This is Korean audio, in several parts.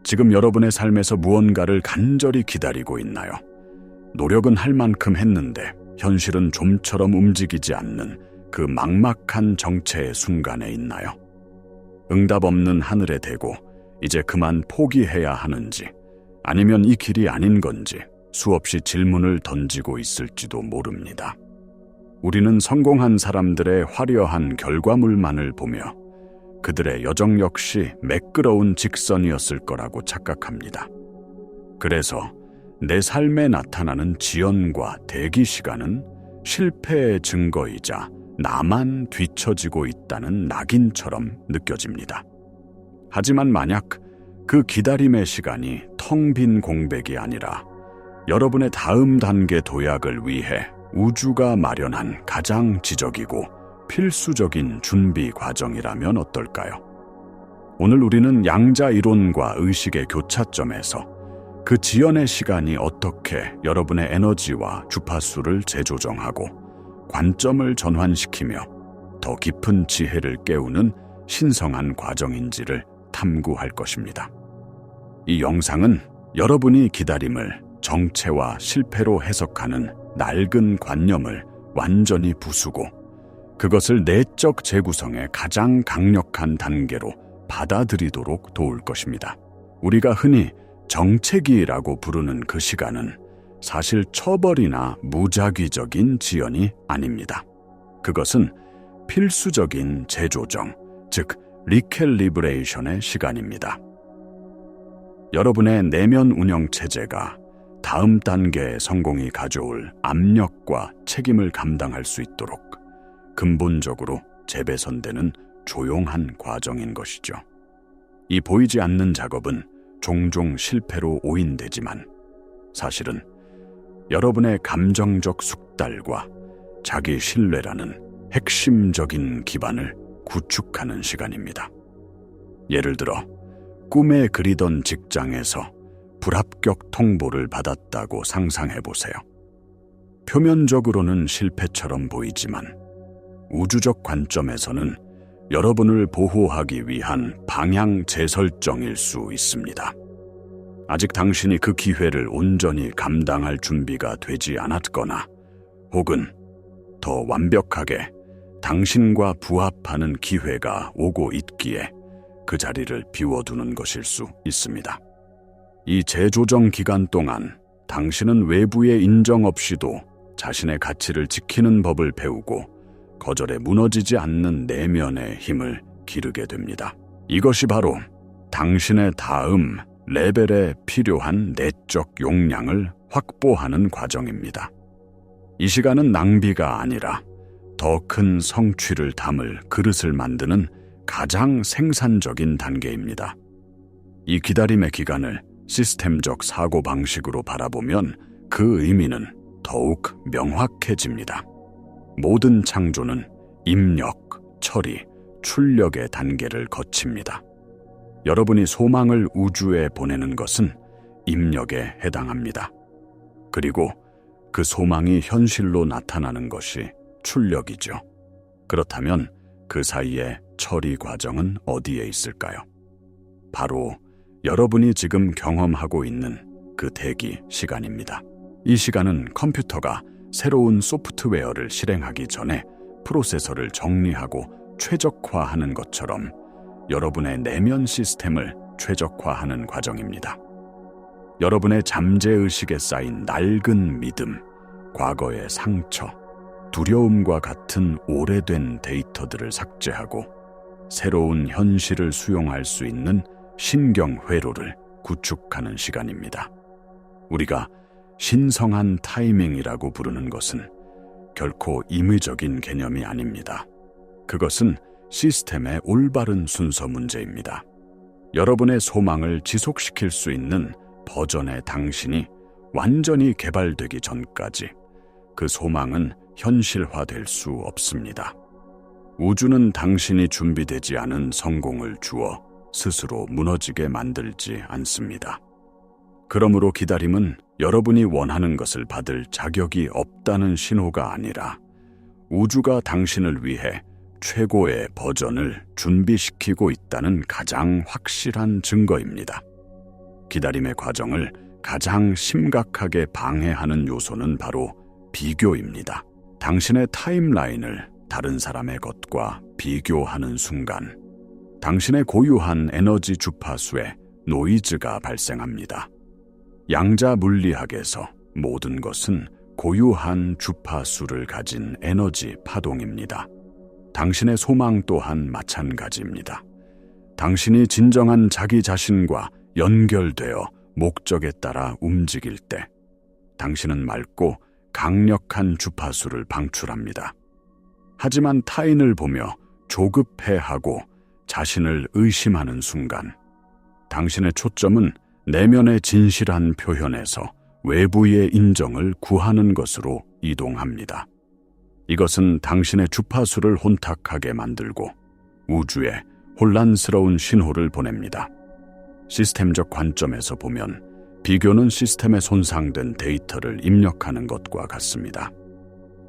지금 여러분의 삶에서 무언가를 간절히 기다리고 있나요? 노력은 할 만큼 했는데 현실은 좀처럼 움직이지 않는 그 막막한 정체의 순간에 있나요? 응답 없는 하늘에 대고 이제 그만 포기해야 하는지, 아니면 이 길이 아닌 건지 수없이 질문을 던지고 있을지도 모릅니다. 우리는 성공한 사람들의 화려한 결과물만을 보며 그들의 여정 역시 매끄러운 직선이었을 거라고 착각합니다. 그래서 내 삶에 나타나는 지연과 대기 시간은 실패의 증거이자 나만 뒤처지고 있다는 낙인처럼 느껴집니다. 하지만 만약 그 기다림의 시간이 텅 빈 공백이 아니라 여러분의 다음 단계 도약을 위해 우주가 마련한 가장 지적이고 필수적인 준비 과정이라면 어떨까요? 오늘 우리는 양자 이론과 의식의 교차점에서 그 지연의 시간이 어떻게 여러분의 에너지와 주파수를 재조정하고 관점을 전환시키며 더 깊은 지혜를 깨우는 신성한 과정인지를 탐구할 것입니다. 이 영상은 여러분이 기다림을 정체와 실패로 해석하는 낡은 관념을 완전히 부수고 그것을 내적 재구성의 가장 강력한 단계로 받아들이도록 도울 것입니다. 우리가 흔히 정체기라고 부르는 그 시간은 사실 처벌이나 무작위적인 지연이 아닙니다. 그것은 필수적인 재조정, 즉 리캘리브레이션의 시간입니다. 여러분의 내면 운영 체제가 다음 단계의 성공이 가져올 압력과 책임을 감당할 수 있도록 근본적으로 재배선되는 조용한 과정인 것이죠. 이 보이지 않는 작업은 종종 실패로 오인되지만 사실은 여러분의 감정적 숙달과 자기 신뢰라는 핵심적인 기반을 구축하는 시간입니다. 예를 들어 꿈에 그리던 직장에서 불합격 통보를 받았다고 상상해보세요. 표면적으로는 실패처럼 보이지만 우주적 관점에서는 여러분을 보호하기 위한 방향 재설정일 수 있습니다. 아직 당신이 그 기회를 온전히 감당할 준비가 되지 않았거나 혹은 더 완벽하게 당신과 부합하는 기회가 오고 있기에 그 자리를 비워두는 것일 수 있습니다. 이 재조정 기간 동안 당신은 외부의 인정 없이도 자신의 가치를 지키는 법을 배우고 거절에 무너지지 않는 내면의 힘을 기르게 됩니다. 이것이 바로 당신의 다음 레벨에 필요한 내적 용량을 확보하는 과정입니다. 이 시간은 낭비가 아니라 더 큰 성취를 담을 그릇을 만드는 가장 생산적인 단계입니다. 이 기다림의 기간을 시스템적 사고방식으로 바라보면 그 의미는 더욱 명확해집니다. 모든 창조는 입력, 처리, 출력의 단계를 거칩니다. 여러분이 소망을 우주에 보내는 것은 입력에 해당합니다. 그리고 그 소망이 현실로 나타나는 것이 출력이죠. 그렇다면 그 사이의 처리 과정은 어디에 있을까요? 바로 여러분이 지금 경험하고 있는 그 대기 시간입니다. 이 시간은 컴퓨터가 새로운 소프트웨어를 실행하기 전에 프로세서를 정리하고 최적화하는 것처럼 여러분의 내면 시스템을 최적화하는 과정입니다. 여러분의 잠재의식에 쌓인 낡은 믿음, 과거의 상처, 두려움과 같은 오래된 데이터들을 삭제하고 새로운 현실을 수용할 수 있는 신경 회로를 구축하는 시간입니다. 우리가 신성한 타이밍이라고 부르는 것은 결코 임의적인 개념이 아닙니다. 그것은 시스템의 올바른 순서 문제입니다. 여러분의 소망을 지속시킬 수 있는 버전의 당신이 완전히 개발되기 전까지 그 소망은 현실화될 수 없습니다. 우주는 당신이 준비되지 않은 성공을 주어 스스로 무너지게 만들지 않습니다. 그러므로 기다림은 여러분이 원하는 것을 받을 자격이 없다는 신호가 아니라 우주가 당신을 위해 최고의 버전을 준비시키고 있다는 가장 확실한 증거입니다. 기다림의 과정을 가장 심각하게 방해하는 요소는 바로 비교입니다. 당신의 타임라인을 다른 사람의 것과 비교하는 순간, 당신의 고유한 에너지 주파수에 노이즈가 발생합니다. 양자 물리학에서 모든 것은 고유한 주파수를 가진 에너지 파동입니다. 당신의 소망 또한 마찬가지입니다. 당신이 진정한 자기 자신과 연결되어 목적에 따라 움직일 때, 당신은 맑고 강력한 주파수를 방출합니다. 하지만 타인을 보며 조급해하고 자신을 의심하는 순간, 당신의 초점은 내면의 진실한 표현에서 외부의 인정을 구하는 것으로 이동합니다. 이것은 당신의 주파수를 혼탁하게 만들고 우주에 혼란스러운 신호를 보냅니다. 시스템적 관점에서 보면 비교는 시스템에 손상된 데이터를 입력하는 것과 같습니다.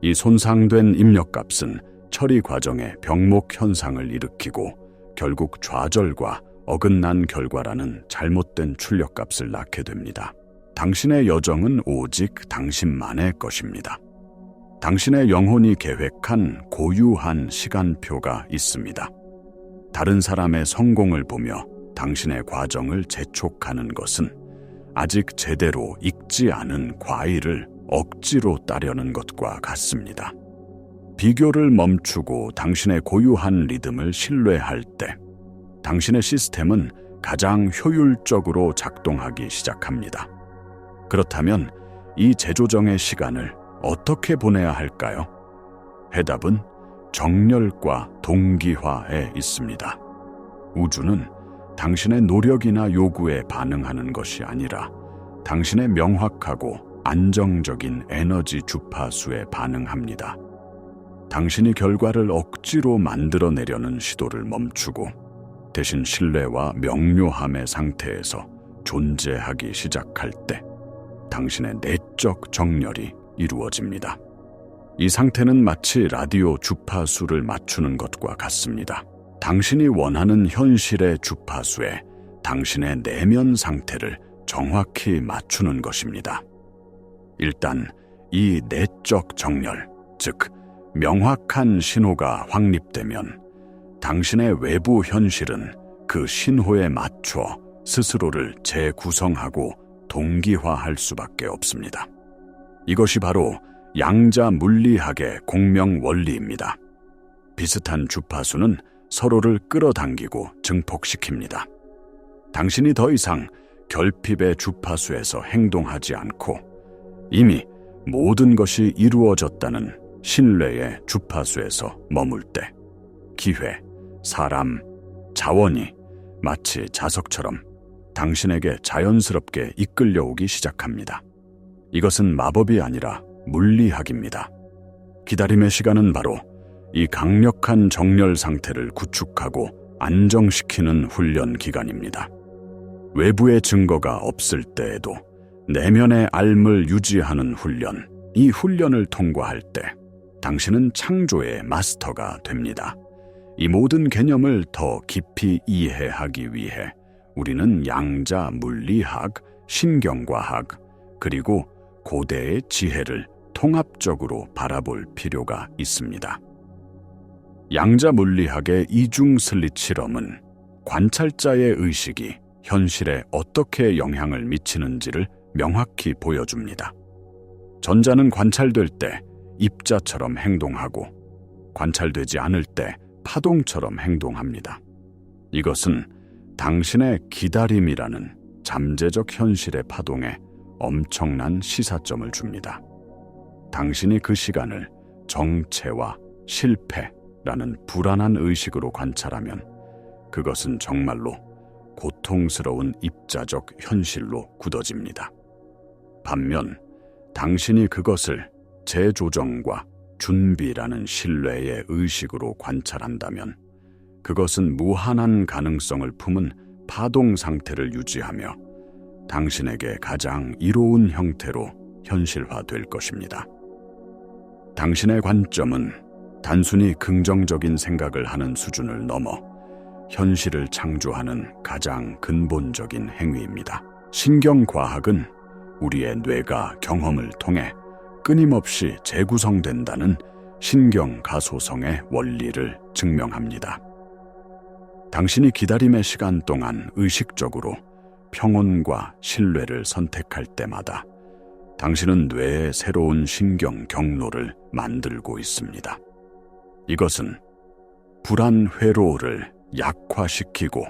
이 손상된 입력값은 처리 과정에 병목 현상을 일으키고 결국 좌절과 어긋난 결과라는 잘못된 출력값을 낳게 됩니다. 당신의 여정은 오직 당신만의 것입니다. 당신의 영혼이 계획한 고유한 시간표가 있습니다. 다른 사람의 성공을 보며 당신의 과정을 재촉하는 것은 아직 제대로 익지 않은 과일을 억지로 따려는 것과 같습니다. 비교를 멈추고 당신의 고유한 리듬을 신뢰할 때, 당신의 시스템은 가장 효율적으로 작동하기 시작합니다. 그렇다면 이 재조정의 시간을 어떻게 보내야 할까요? 해답은 정렬과 동기화에 있습니다. 우주는 당신의 노력이나 요구에 반응하는 것이 아니라 당신의 명확하고 안정적인 에너지 주파수에 반응합니다. 당신이 결과를 억지로 만들어내려는 시도를 멈추고 대신 신뢰와 명료함의 상태에서 존재하기 시작할 때 당신의 내적 정렬이 이루어집니다. 이 상태는 마치 라디오 주파수를 맞추는 것과 같습니다. 당신이 원하는 현실의 주파수에 당신의 내면 상태를 정확히 맞추는 것입니다. 일단 이 내적 정렬, 즉 명확한 신호가 확립되면 당신의 외부 현실은 그 신호에 맞춰 스스로를 재구성하고 동기화할 수밖에 없습니다. 이것이 바로 양자 물리학의 공명 원리입니다. 비슷한 주파수는 서로를 끌어당기고 증폭시킵니다. 당신이 더 이상 결핍의 주파수에서 행동하지 않고 이미 모든 것이 이루어졌다는 신뢰의 주파수에서 머물 때 기회, 사람, 자원이 마치 자석처럼 당신에게 자연스럽게 이끌려오기 시작합니다. 이것은 마법이 아니라 물리학입니다. 기다림의 시간은 바로 이 강력한 정렬 상태를 구축하고 안정시키는 훈련 기간입니다. 외부의 증거가 없을 때에도 내면의 삶을 유지하는 훈련, 이 훈련을 통과할 때 당신은 창조의 마스터가 됩니다. 이 모든 개념을 더 깊이 이해하기 위해 우리는 양자 물리학, 신경과학, 그리고 고대의 지혜를 통합적으로 바라볼 필요가 있습니다. 양자 물리학의 이중 슬릿 실험은 관찰자의 의식이 현실에 어떻게 영향을 미치는지를 명확히 보여줍니다. 전자는 관찰될 때 입자처럼 행동하고 관찰되지 않을 때 파동처럼 행동합니다. 이것은 당신의 기다림이라는 잠재적 현실의 파동에 엄청난 시사점을 줍니다. 당신이 그 시간을 정체와 실패라는 불안한 의식으로 관찰하면 그것은 정말로 고통스러운 입자적 현실로 굳어집니다. 반면 당신이 그것을 재조정과 준비라는 신뢰의 의식으로 관찰한다면 그것은 무한한 가능성을 품은 파동 상태를 유지하며 당신에게 가장 이로운 형태로 현실화될 것입니다. 당신의 관점은 단순히 긍정적인 생각을 하는 수준을 넘어 현실을 창조하는 가장 근본적인 행위입니다. 신경과학은 우리의 뇌가 경험을 통해 끊임없이 재구성된다는 신경가소성의 원리를 증명합니다. 당신이 기다림의 시간 동안 의식적으로 평온과 신뢰를 선택할 때마다 당신은 뇌의 새로운 신경 경로를 만들고 있습니다. 이것은 불안 회로를 약화시키고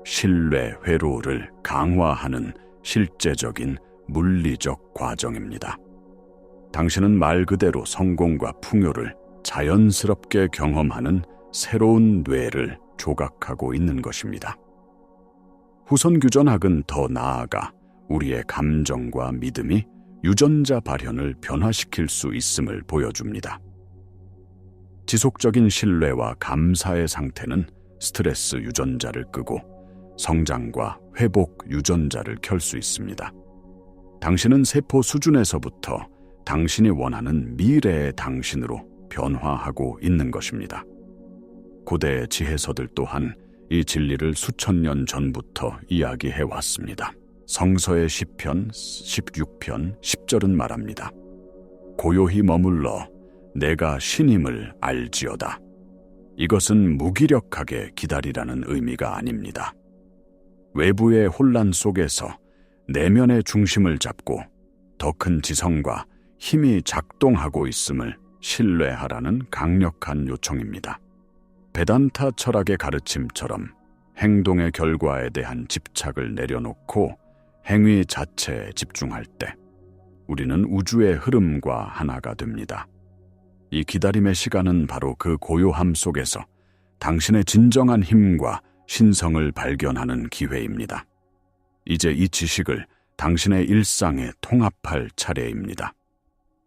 신뢰 회로를 강화하는 실제적인 물리적 과정입니다. 당신은 말 그대로 성공과 풍요를 자연스럽게 경험하는 새로운 뇌를 조각하고 있는 것입니다. 후선 규전학은 더 나아가 우리의 감정과 믿음이 유전자 발현을 변화시킬 수 있음을 보여줍니다. 지속적인 신뢰와 감사의 상태는 스트레스 유전자를 끄고 성장과 회복 유전자를 켤 수 있습니다. 당신은 세포 수준에서부터 당신이 원하는 미래의 당신으로 변화하고 있는 것입니다. 고대 지혜서들 또한 이 진리를 수천 년 전부터 이야기해 왔습니다. 성서의 시편 16편 10절은 말합니다. 고요히 머물러 내가 신임을 알지어다. 이것은 무기력하게 기다리라는 의미가 아닙니다. 외부의 혼란 속에서 내면의 중심을 잡고 더 큰 지성과 힘이 작동하고 있음을 신뢰하라는 강력한 요청입니다. 베단타 철학의 가르침처럼 행동의 결과에 대한 집착을 내려놓고 행위 자체에 집중할 때 우리는 우주의 흐름과 하나가 됩니다. 이 기다림의 시간은 바로 그 고요함 속에서 당신의 진정한 힘과 신성을 발견하는 기회입니다. 이제 이 지식을 당신의 일상에 통합할 차례입니다.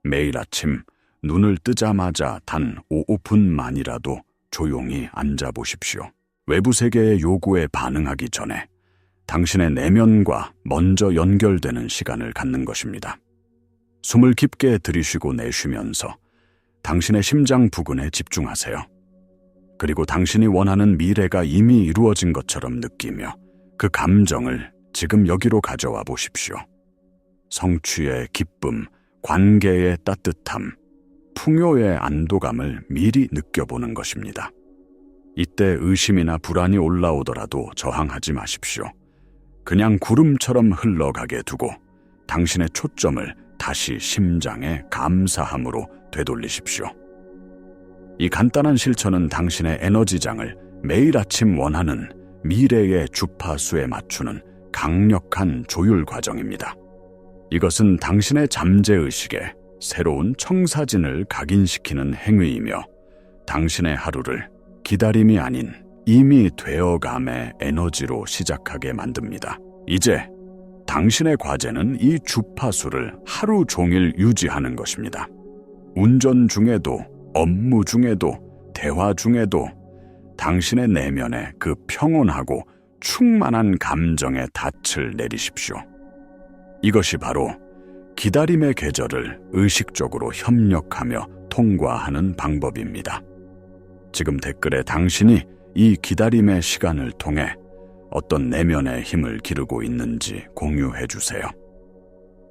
매일 아침 눈을 뜨자마자 단 5분만이라도 조용히 앉아보십시오. 외부 세계의 요구에 반응하기 전에 당신의 내면과 먼저 연결되는 시간을 갖는 것입니다. 숨을 깊게 들이쉬고 내쉬면서 당신의 심장 부근에 집중하세요. 그리고 당신이 원하는 미래가 이미 이루어진 것처럼 느끼며 그 감정을 지금 여기로 가져와 보십시오. 성취의 기쁨, 관계의 따뜻함, 풍요의 안도감을 미리 느껴보는 것입니다. 이때 의심이나 불안이 올라오더라도 저항하지 마십시오. 그냥 구름처럼 흘러가게 두고 당신의 초점을 다시 심장의 감사함으로 되돌리십시오. 이 간단한 실천은 당신의 에너지장을 매일 아침 원하는 미래의 주파수에 맞추는 강력한 조율 과정입니다. 이것은 당신의 잠재의식에 새로운 청사진을 각인시키는 행위이며 당신의 하루를 기다림이 아닌 이미 되어감의 에너지로 시작하게 만듭니다. 이제 당신의 과제는 이 주파수를 하루 종일 유지하는 것입니다. 운전 중에도, 업무 중에도, 대화 중에도 당신의 내면에 그 평온하고 충만한 감정의 닻을 내리십시오. 이것이 바로 기다림의 계절을 의식적으로 협력하며 통과하는 방법입니다. 지금 댓글에 당신이 이 기다림의 시간을 통해 어떤 내면의 힘을 기르고 있는지 공유해 주세요.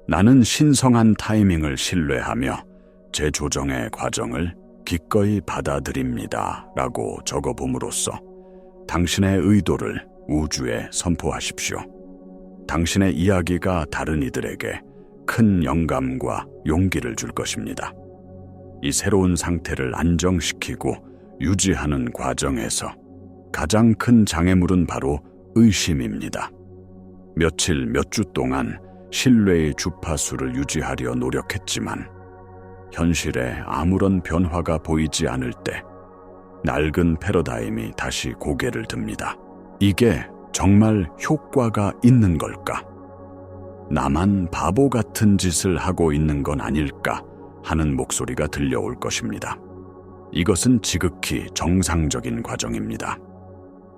나는 신성한 타이밍을 신뢰하며 재조정의 과정을 기꺼이 받아들입니다. 라고 적어봄으로써 당신의 의도를 우주에 선포하십시오. 당신의 이야기가 다른 이들에게 큰 영감과 용기를 줄 것입니다. 이 새로운 상태를 안정시키고 유지하는 과정에서 가장 큰 장애물은 바로 의심입니다. 며칠, 몇 주 동안 신뢰의 주파수를 유지하려 노력했지만 현실에 아무런 변화가 보이지 않을 때 낡은 패러다임이 다시 고개를 듭니다. 이게 정말 효과가 있는 걸까? 나만 바보 같은 짓을 하고 있는 건 아닐까 하는 목소리가 들려올 것입니다. 이것은 지극히 정상적인 과정입니다.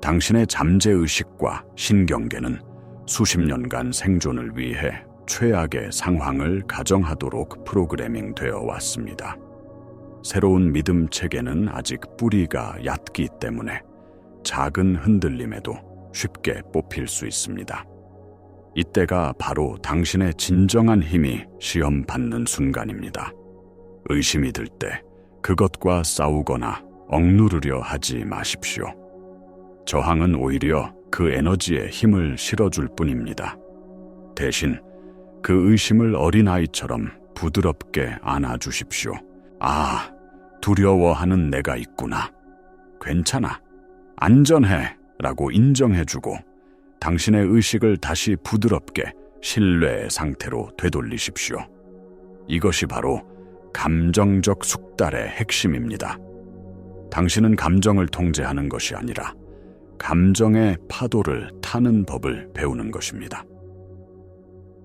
당신의 잠재의식과 신경계는 수십 년간 생존을 위해 최악의 상황을 가정하도록 프로그래밍 되어 왔습니다. 새로운 믿음 체계는 아직 뿌리가 얕기 때문에 작은 흔들림에도 쉽게 뽑힐 수 있습니다. 이때가 바로 당신의 진정한 힘이 시험받는 순간입니다. 의심이 들 때 그것과 싸우거나 억누르려 하지 마십시오. 저항은 오히려 그 에너지에 힘을 실어줄 뿐입니다. 대신 그 의심을 어린아이처럼 부드럽게 안아주십시오. 아, 두려워하는 내가 있구나. 괜찮아. 안전해. 라고 인정해주고 당신의 의식을 다시 부드럽게 신뢰의 상태로 되돌리십시오. 이것이 바로 감정적 숙달의 핵심입니다. 당신은 감정을 통제하는 것이 아니라 감정의 파도를 타는 법을 배우는 것입니다.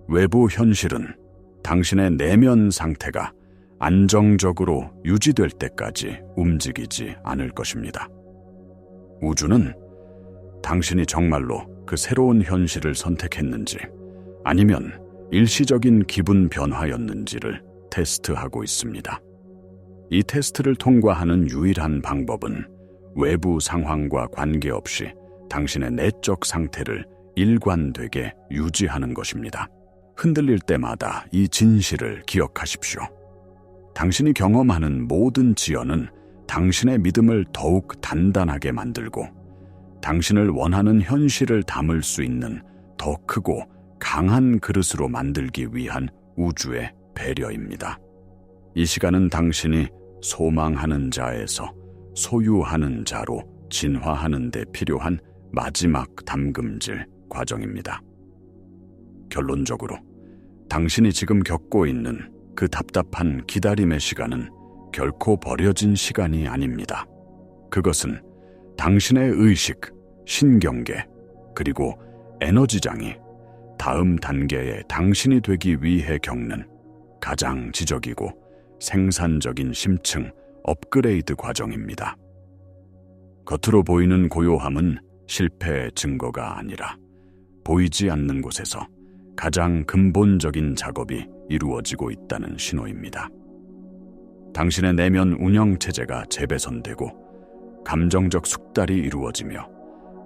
외부 현실은 당신의 내면 상태가 안정적으로 유지될 때까지 움직이지 않을 것입니다. 우주는 당신이 정말로 그 새로운 현실을 선택했는지 아니면 일시적인 기분 변화였는지를 테스트하고 있습니다. 이 테스트를 통과하는 유일한 방법은 외부 상황과 관계없이 당신의 내적 상태를 일관되게 유지하는 것입니다. 흔들릴 때마다 이 진실을 기억하십시오. 당신이 경험하는 모든 지연은 당신의 믿음을 더욱 단단하게 만들고 당신을 원하는 현실을 담을 수 있는 더 크고 강한 그릇으로 만들기 위한 우주의 배려입니다. 이 시간은 당신이 소망하는 자에서 소유하는 자로 진화하는 데 필요한 마지막 담금질 과정입니다. 결론적으로 당신이 지금 겪고 있는 그 답답한 기다림의 시간은 결코 버려진 시간이 아닙니다. 그것은 당신의 의식, 신경계, 그리고 에너지장이 다음 단계의 당신이 되기 위해 겪는 가장 지적이고 생산적인 심층 업그레이드 과정입니다. 겉으로 보이는 고요함은 실패의 증거가 아니라 보이지 않는 곳에서 가장 근본적인 작업이 이루어지고 있다는 신호입니다. 당신의 내면 운영체제가 재배선되고 감정적 숙달이 이루어지며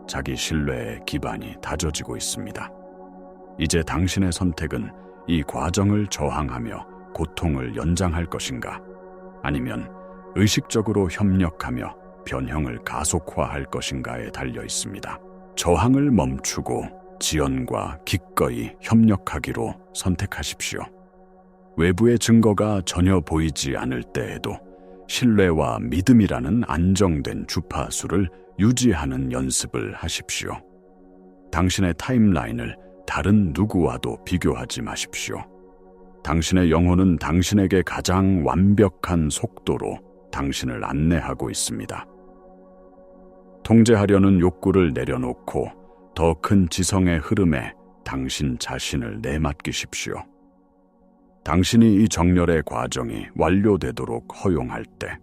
자기 신뢰의 기반이 다져지고 있습니다. 이제 당신의 선택은 이 과정을 저항하며 고통을 연장할 것인가, 아니면 의식적으로 협력하며 변형을 가속화할 것인가에 달려 있습니다. 저항을 멈추고 지연과 기꺼이 협력하기로 선택하십시오. 외부의 증거가 전혀 보이지 않을 때에도 신뢰와 믿음이라는 안정된 주파수를 유지하는 연습을 하십시오. 당신의 타임라인을 다른 누구와도 비교하지 마십시오. 당신의 영혼은 당신에게 가장 완벽한 속도로 당신을 안내하고 있습니다. 통제하려는 욕구를 내려놓고 더 큰 지성의 흐름에 당신 자신을 내맡기십시오. 당신이 이 정렬의 과정이 완료되도록 허용할 때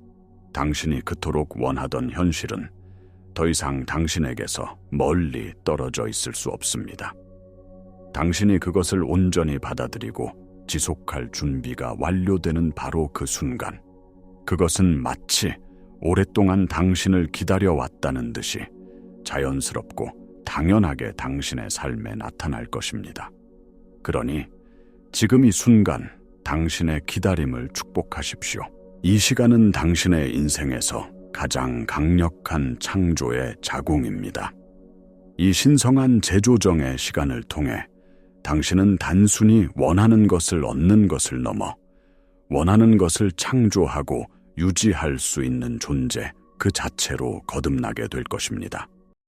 당신이 그토록 원하던 현실은 더 이상 당신에게서 멀리 떨어져 있을 수 없습니다. 당신이 그것을 온전히 받아들이고 지속할 준비가 완료되는 바로 그 순간, 그것은 마치 오랫동안 당신을 기다려왔다는 듯이 자연스럽고 당연하게 당신의 삶에 나타날 것입니다. 그러니 지금 이 순간 당신의 기다림을 축복하십시오. 이 시간은 당신의 인생에서 가장 강력한 창조의 자궁입니다. 이 신성한 재조정의 시간을 통해 당신은 단순히 원하는 것을 얻는 것을 넘어 원하는 것을 창조하고 유지할 수 있는 존재 그 자체로 거듭나게 될 것입니다.